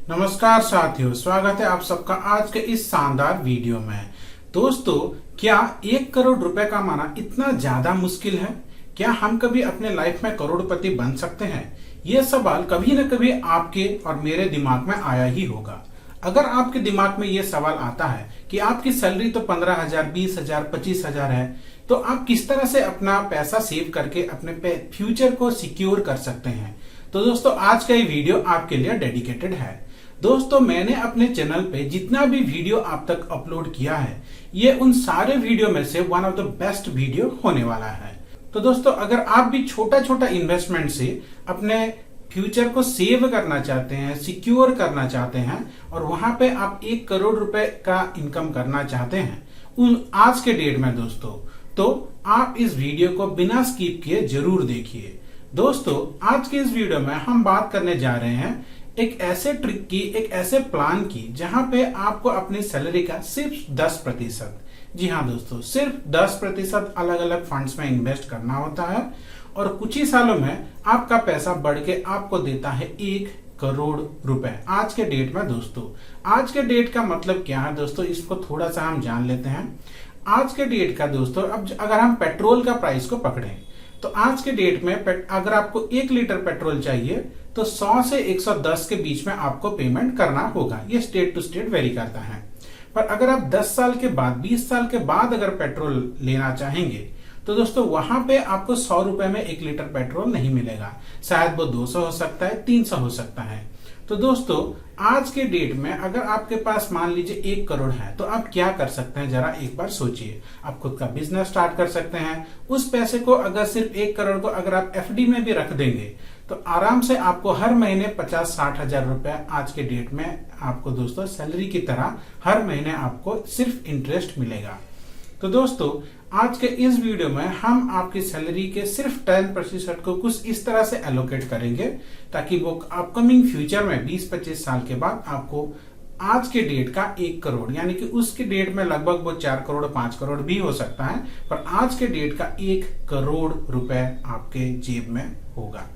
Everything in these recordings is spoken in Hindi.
नमस्कार साथियों, स्वागत है आप सबका आज के इस शानदार वीडियो में। दोस्तों, क्या 1 करोड़ रुपए कमाना इतना ज्यादा मुश्किल है? क्या हम कभी अपने लाइफ में करोड़पति बन सकते हैं? ये सवाल कभी न कभी आपके और मेरे दिमाग में आया ही होगा। अगर आपके दिमाग में ये सवाल आता है कि आपकी सैलरी तो 15,000, 20,000, 25,000 है, तो आप किस तरह से अपना पैसा सेव करके अपने फ्यूचर को सिक्योर कर सकते हैं? तो दोस्तों, आज का ये वीडियो आपके लिए डेडिकेटेड है। दोस्तों, मैंने अपने चैनल पे जितना भी वीडियो आप तक अपलोड किया है, ये उन सारे वीडियो में से one of the best video होने वाला है। तो दोस्तों, अगर आप भी छोटा छोटा इन्वेस्टमेंट से अपने फ्यूचर को सेव करना चाहते हैं, सिक्योर करना चाहते हैं और वहां पे आप 1 करोड़ रुपए का इनकम करना चाहते हैं आज के डेट में दोस्तों, तो आप इस वीडियो को बिना स्किप किए जरूर देखिए। दोस्तों, आज के इस वीडियो में हम बात करने जा रहे हैं एक ऐसे ट्रिक की, एक ऐसे प्लान की जहां पे आपको अपनी सैलरी का सिर्फ 10%, जी हाँ दोस्तों, सिर्फ 10% अलग अलग फंड्स में इन्वेस्ट करना होता है और कुछ ही सालों में आपका पैसा बढ़ के आपको देता है 1 करोड़ रुपए आज के डेट में। दोस्तों, आज के डेट का मतलब क्या है दोस्तों, इसको थोड़ा सा हम जान लेते हैं। आज के डेट का दोस्तों, अब अगर हम पेट्रोल का प्राइस को पकड़ें तो आज के डेट में अगर आपको 1 लीटर पेट्रोल चाहिए तो 100 से 110 के बीच में आपको पेमेंट करना होगा। ये स्टेट टू स्टेट वेरी करता है। पर अगर आप 10 साल के बाद, 20 साल के बाद अगर पेट्रोल लेना चाहेंगे तो दोस्तों वहां पे आपको 100 रुपए में 1 लीटर पेट्रोल नहीं मिलेगा। शायद वो 200 हो सकता है, 300 हो सकता है। तो दोस्तों, आज के डेट में अगर आपके पास मान लीजिए 1 करोड़ है तो आप क्या कर सकते हैं, जरा एक बार सोचिए। आप खुद का बिजनेस स्टार्ट कर सकते हैं। उस पैसे को अगर सिर्फ 1 करोड़ को अगर आप एफडी में भी रख देंगे तो आराम से आपको हर महीने 50-60 हजार रुपए आज के डेट में आपको दोस्तों सैलरी की तरह हर महीने आपको सिर्फ इंटरेस्ट मिलेगा। तो दोस्तों, आज के इस वीडियो में हम आपकी सैलरी के सिर्फ 10% को कुछ इस तरह से एलोकेट करेंगे ताकि वो अपकमिंग फ्यूचर में 20-25 साल के बाद आपको आज के डेट का 1 करोड़, यानी कि उसके डेट में लगभग वो 4 करोड़ 5 करोड़ भी हो सकता है, पर आज के डेट का 1 करोड़ रुपए आपके जेब में होगा।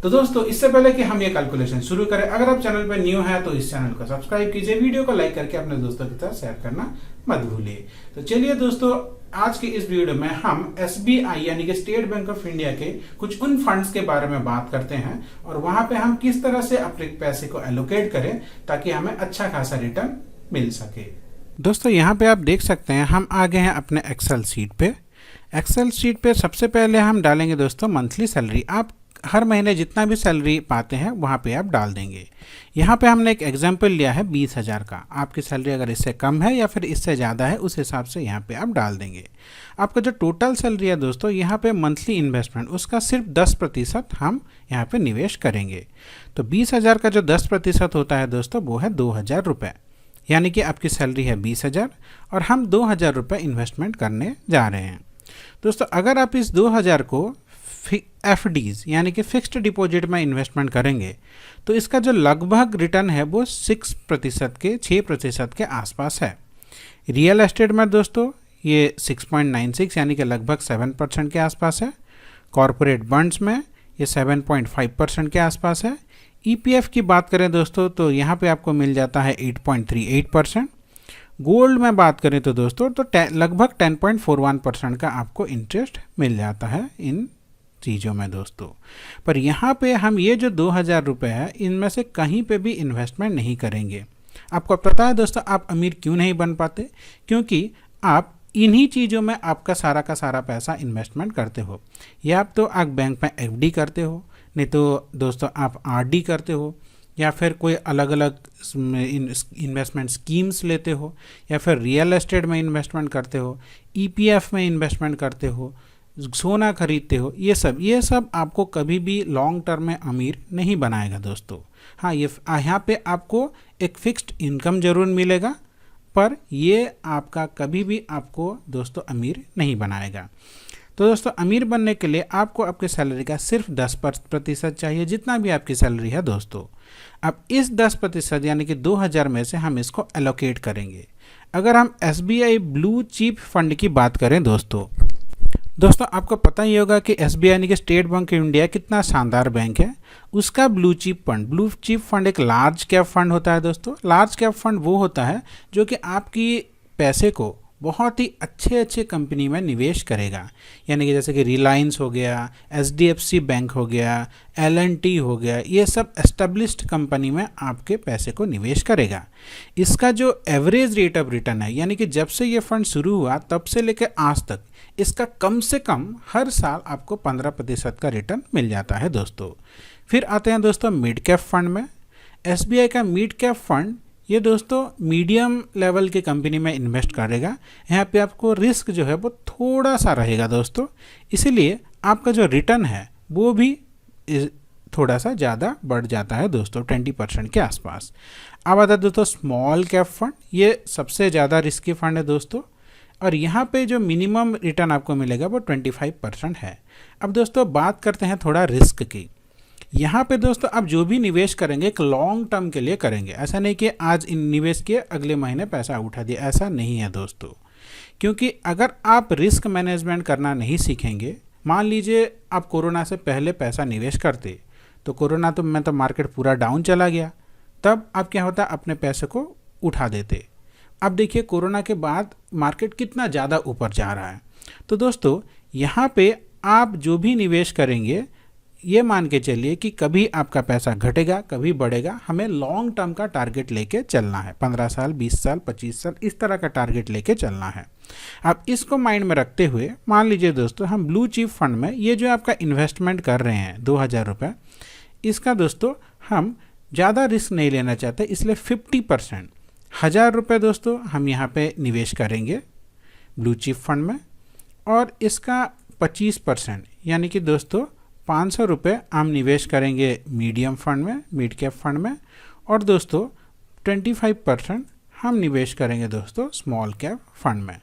तो दोस्तों, इससे पहले कि हम ये कैलकुलेशन शुरू करें, अगर आप चैनल पर न्यू है तो इस चैनल को सब्सक्राइब कीजिए, वीडियो को लाइक करके अपने दोस्तों के साथ शेयर करना मत भूलिए। तो चलिए दोस्तों, आज के इस वीडियो में हम एसबीआई यानी कि स्टेट बैंक ऑफ इंडिया के कुछ उन फंड्स के बारे में बात करते हैं और वहां पे हम किस तरह से अपने पैसे को एलोकेट करें ताकि हमें अच्छा खासा रिटर्न मिल सके। दोस्तों, यहाँ पे आप देख सकते हैं हम आ गए हैं अपने एक्सेल शीट पे। एक्सेल शीट पे सबसे पहले हम डालेंगे दोस्तों मंथली सैलरी। आप हर महीने जितना भी सैलरी पाते हैं वहाँ पे आप डाल देंगे। यहाँ पे हमने एक एग्जाम्पल लिया है 20,000 का। आपकी सैलरी अगर इससे कम है या फिर इससे ज़्यादा है, उस हिसाब से यहाँ पे आप डाल देंगे। आपका जो टोटल सैलरी है दोस्तों, यहाँ पे मंथली इन्वेस्टमेंट उसका सिर्फ 10% हम यहाँ पे निवेश करेंगे। तो 20,000 का जो 10% होता है दोस्तों, वो है 2,000 रुपये। यानी कि आपकी सैलरी है 20,000 और हम 2,000 रुपये इन्वेस्टमेंट करने जा रहे हैं। दोस्तों, अगर आप इस 2,000 को एफडीज यानी कि फिक्स्ड डिपॉजिट में इन्वेस्टमेंट करेंगे तो इसका जो लगभग रिटर्न है वो 6% के आसपास है। रियल एस्टेट में दोस्तों ये 6.96 यानी कि लगभग 7% के आसपास है। कॉरपोरेट बॉन्ड्स में ये 7.5% के आसपास है। ईपीएफ की बात करें दोस्तों तो यहाँ पे आपको मिल जाता है 8.38%। गोल्ड में बात करें तो दोस्तों तो लगभग 10.41% का आपको इंटरेस्ट मिल जाता है इन चीज़ों में दोस्तों। पर यहाँ पे हम ये जो 2,000 रुपये है इनमें से कहीं पे भी इन्वेस्टमेंट नहीं करेंगे। आपको पता है दोस्तों आप अमीर क्यों नहीं बन पाते? क्योंकि आप इन्हीं चीज़ों में आपका सारा का सारा पैसा इन्वेस्टमेंट करते हो। या आप तो आप बैंक में एफडी करते हो, नहीं तो दोस्तों आप आरडी करते हो, या फिर कोई अलग अलग इन्वेस्टमेंट स्कीम्स लेते हो, या फिर रियल एस्टेट में इन्वेस्टमेंट करते हो, ईपीएफ में इन्वेस्टमेंट करते हो, सोना खरीदते हो। ये सब आपको कभी भी लॉन्ग टर्म में अमीर नहीं बनाएगा दोस्तों। हाँ, ये यहाँ पे आपको एक फिक्स्ड इनकम जरूर मिलेगा, पर ये आपका कभी भी आपको दोस्तों अमीर नहीं बनाएगा। तो दोस्तों, अमीर बनने के लिए आपको आपके सैलरी का सिर्फ 10% चाहिए, जितना भी आपकी सैलरी है दोस्तों। अब इस 10% यानी कि 2,000 में से हम इसको एलोकेट करेंगे। अगर हम एसबीआई ब्लू चिप फंड की बात करें दोस्तों, दोस्तों आपको पता ही होगा कि एसबीआई यानी कि स्टेट बैंक ऑफ इंडिया कितना शानदार बैंक है। उसका ब्लू चिप फंड एक लार्ज कैप फंड होता है। दोस्तों लार्ज कैप फंड वो होता है जो कि आपकी पैसे को बहुत ही अच्छे अच्छे कंपनी में निवेश करेगा, यानी कि जैसे कि रिलायंस हो गया, एचडीएफसी बैंक हो गया, एल&टी हो गया, ये सब एस्टेब्लिश्ड कंपनी में आपके पैसे को निवेश करेगा। इसका जो एवरेज रेट ऑफ रिटर्न है, यानी कि जब से ये फंड शुरू हुआ तब से लेकर आज तक इसका कम से कम हर साल आपको 15% का रिटर्न मिल जाता है दोस्तों। फिर आते हैं दोस्तों मिड कैप फंड में। एसबीआई का मिड कैप फंड ये दोस्तों मीडियम लेवल की कंपनी में इन्वेस्ट करेगा। यहाँ पे आपको रिस्क जो है वो थोड़ा सा रहेगा दोस्तों, इसीलिए आपका जो रिटर्न है वो भी थोड़ा सा ज़्यादा बढ़ जाता है दोस्तों, 20% के आसपास। अब आता है दोस्तों स्मॉल कैप फंड। ये सबसे ज़्यादा रिस्की फंड है दोस्तों, और यहाँ पे जो मिनिमम रिटर्न आपको मिलेगा वो 25% है। अब दोस्तों बात करते हैं थोड़ा रिस्क की। यहाँ पे दोस्तों आप जो भी निवेश करेंगे एक लॉन्ग टर्म के लिए करेंगे, ऐसा नहीं कि आज निवेश किए अगले महीने पैसा उठा दिया, ऐसा नहीं है दोस्तों। क्योंकि अगर आप रिस्क मैनेजमेंट करना नहीं सीखेंगे, मान लीजिए आप कोरोना से पहले पैसा निवेश करते तो कोरोना में तो मार्केट पूरा डाउन चला गया, तब आप क्या होता अपने पैसे को उठा देते। अब देखिए कोरोना के बाद मार्केट कितना ज़्यादा ऊपर जा रहा है। तो दोस्तों यहाँ पे आप जो भी निवेश करेंगे ये मान के चलिए कि कभी आपका पैसा घटेगा कभी बढ़ेगा, हमें लॉन्ग टर्म का टारगेट लेके चलना है, 15 साल 20 साल 25 साल इस तरह का टारगेट लेके चलना है। अब इसको माइंड में रखते हुए मान लीजिए दोस्तों हम ब्लू चिप फंड में ये जो आपका इन्वेस्टमेंट कर रहे हैं 2000 रुपये, इसका दोस्तों हम ज़्यादा रिस्क नहीं लेना चाहते, इसलिए 50% 1000 रुपये दोस्तों हम यहाँ पे निवेश करेंगे ब्लू चिप फंड में, और इसका 25% यानी कि दोस्तों 500 रुपये हम निवेश करेंगे मीडियम फंड में, मिड कैप फंड में, और दोस्तों 25% हम निवेश करेंगे दोस्तों स्मॉल कैप फंड में।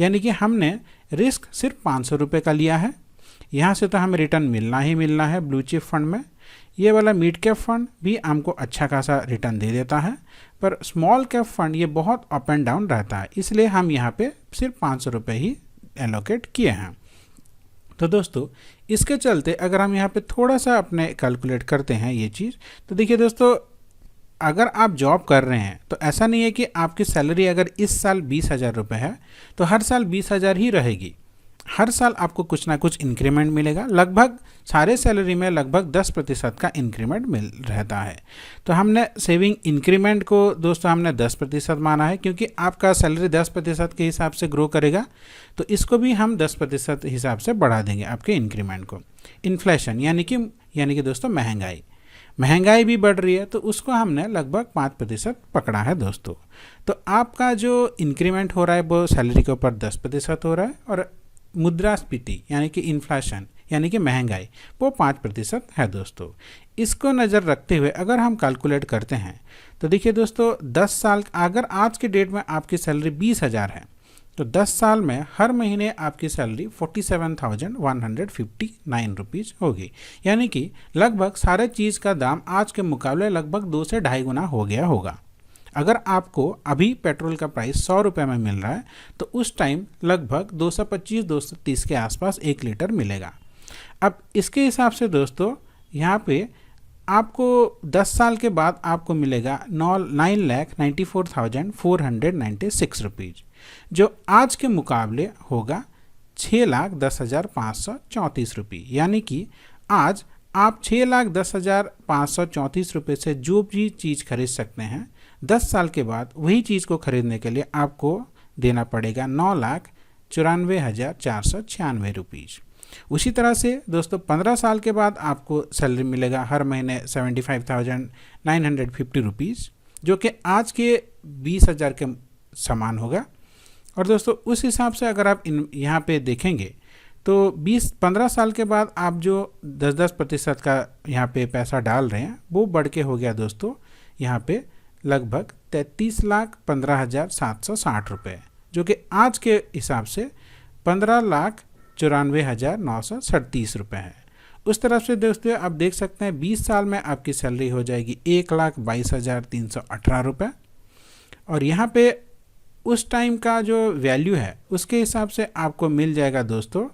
यानी कि हमने रिस्क सिर्फ 500 रुपये का लिया है, यहाँ से तो हमें रिटर्न मिलना ही मिलना है ब्लू चिप फंड में। ये वाला मिड कैप फंड भी हमको अच्छा खासा रिटर्न दे देता है, पर स्मॉल कैप फंड ये बहुत अप एंड डाउन रहता है, इसलिए हम यहाँ पे सिर्फ 500 रुपये ही एलोकेट किए हैं। तो दोस्तों इसके चलते अगर हम यहाँ पे थोड़ा सा अपने कैलकुलेट करते हैं ये चीज़, तो देखिए दोस्तों अगर आप जॉब कर रहे हैं तो ऐसा नहीं है कि आपकी सैलरी अगर इस साल 20,000 रुपये है तो हर साल 20,000 ही रहेगी। हर साल आपको कुछ ना कुछ इंक्रीमेंट मिलेगा, लगभग सारे सैलरी में लगभग 10% का इंक्रीमेंट मिल रहता है। तो हमने सेविंग इंक्रीमेंट को दोस्तों हमने 10% माना है, क्योंकि आपका सैलरी 10% के हिसाब से ग्रो करेगा, तो इसको भी हम 10% हिसाब से बढ़ा देंगे आपके इंक्रीमेंट को। इन्फ्लेशन यानी कि दोस्तों महंगाई भी बढ़ रही है, तो उसको हमने लगभग 5% पकड़ा है दोस्तों। तो आपका जो इंक्रीमेंट हो रहा है वो सैलरी के ऊपर 10% हो रहा है, और मुद्रास्फीति यानी कि इन्फ्लेशन यानी कि महंगाई वो 5% है दोस्तों। इसको नज़र रखते हुए अगर हम कैलकुलेट करते हैं तो देखिए दोस्तों 10 साल अगर आज के डेट में आपकी सैलरी 20,000 है तो 10 साल में हर महीने आपकी सैलरी 47,159 रुपीज़ होगी, यानी कि लगभग सारे चीज़ का दाम आज के मुकाबले लगभग 2 से ढाई गुना हो गया होगा। अगर आपको अभी पेट्रोल का प्राइस 100 रुपये में मिल रहा है तो उस टाइम लगभग 225-230 के आसपास 1 लीटर मिलेगा। अब इसके हिसाब से दोस्तों यहाँ पे आपको 10 साल के बाद आपको मिलेगा 9,94,496 रुपीज़, जो आज के मुकाबले होगा 6,10,534 रुपये। यानी कि आज आप 6,10,534 रुपये से जो भी चीज़ खरीद सकते हैं, 10 साल के बाद वही चीज़ को खरीदने के लिए आपको देना पड़ेगा 9,94,496 रुपीज़। उसी तरह से दोस्तों 15 साल के बाद आपको सैलरी मिलेगा हर महीने 75,950 रुपीज़, जो कि आज के 20,000 के समान होगा। और दोस्तों उस हिसाब से अगर आप यहाँ पे देखेंगे तो 15 साल के बाद आप जो 10% का यहाँ पे पैसा डाल रहे हैं वो बढ़ के हो गया दोस्तों यहाँ पे लगभग 33,15,760 रुपये, जो कि आज के हिसाब से 15,94,937 रुपये है। उस तरफ से दोस्तों आप देख सकते हैं 20 साल में आपकी सैलरी हो जाएगी 1,22,318 रुपये, और यहाँ पे उस टाइम का जो वैल्यू है उसके हिसाब से आपको मिल जाएगा दोस्तों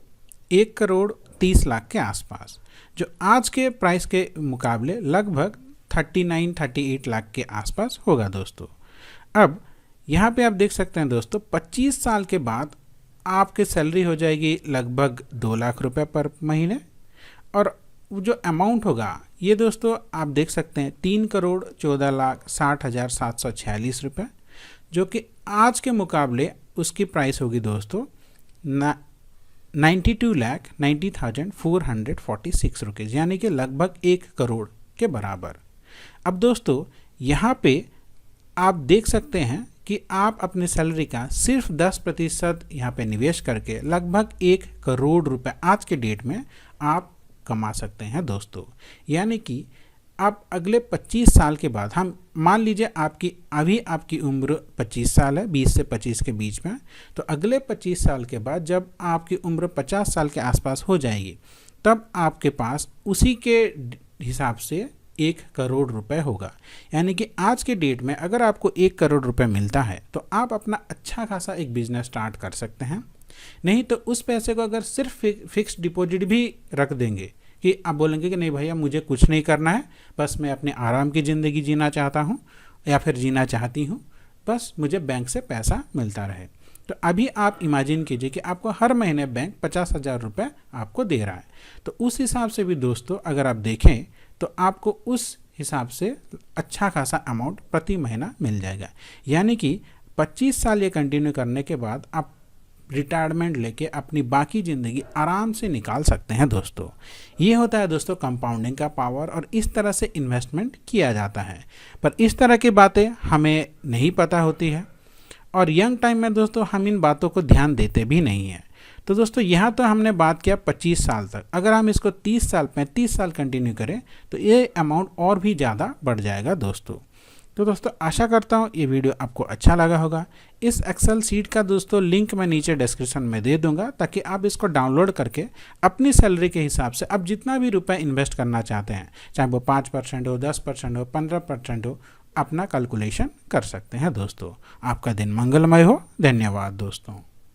1,30,00,000 के आसपास, जो आज के प्राइस के मुकाबले लगभग 39-38 लाख के आसपास होगा दोस्तों। अब यहाँ पे आप देख सकते हैं दोस्तों, 25 साल के बाद आपकी सैलरी हो जाएगी लगभग 2 लाख रुपए पर महीने, और जो अमाउंट होगा ये दोस्तों आप देख सकते हैं 3,14,60,746 रुपये, जो कि आज के मुकाबले उसकी प्राइस होगी दोस्तों 92,90,446 रुपीज़, यानी कि लगभग 1 करोड़ के बराबर। अब दोस्तों यहाँ पे आप देख सकते हैं कि आप अपने सैलरी का सिर्फ 10% यहाँ पे निवेश करके लगभग 1 करोड़ रुपए आज के डेट में आप कमा सकते हैं दोस्तों। यानी कि आप अगले 25 साल के बाद, हम मान लीजिए आपकी उम्र 25 साल है, 20 से 25 के बीच में, तो अगले 25 साल के बाद जब आपकी उम्र 50 साल के आसपास हो जाएगी, तब आपके पास उसी के हिसाब से 1 करोड़ रुपए होगा। यानी कि आज के डेट में अगर आपको 1 करोड़ रुपए मिलता है तो आप अपना अच्छा खासा एक बिजनेस स्टार्ट कर सकते हैं। नहीं तो उस पैसे को अगर सिर्फ फिक्स्ड डिपॉजिट भी रख देंगे कि आप बोलेंगे कि नहीं भैया मुझे कुछ नहीं करना है, बस मैं अपने आराम की ज़िंदगी जीना चाहता हूँ या फिर जीना चाहती हूँ, बस मुझे बैंक से पैसा मिलता रहे। तो अभी आप इमेजिन कीजिए कि आपको हर महीने बैंक 50,000 रुपये आपको दे रहा है, तो उस हिसाब से भी दोस्तों अगर आप देखें तो आपको उस हिसाब से अच्छा खासा अमाउंट प्रति महीना मिल जाएगा। यानी कि 25 साल ये कंटिन्यू करने के बाद आप रिटायरमेंट लेके अपनी बाकी ज़िंदगी आराम से निकाल सकते हैं दोस्तों। ये होता है दोस्तों कंपाउंडिंग का पावर, और इस तरह से इन्वेस्टमेंट किया जाता है। पर इस तरह की बातें हमें नहीं पता होती है, और यंग टाइम में दोस्तों हम इन बातों को ध्यान देते भी नहीं हैं। तो दोस्तों यहाँ तो हमने बात किया 25 साल तक, अगर हम इसको 30 साल 35 साल कंटिन्यू करें तो ये अमाउंट और भी ज़्यादा बढ़ जाएगा दोस्तों। तो दोस्तों आशा करता हूँ ये वीडियो आपको अच्छा लगा होगा। इस एक्सेल शीट का दोस्तों लिंक मैं नीचे डिस्क्रिप्शन में दे दूंगा, ताकि आप इसको डाउनलोड करके अपनी सैलरी के हिसाब से आप जितना भी रुपए इन्वेस्ट करना चाहते हैं, चाहे वो 5% हो, 10% हो, 15% हो, अपना कैलकुलेशन कर सकते हैं दोस्तों। आपका दिन मंगलमय हो। धन्यवाद दोस्तों।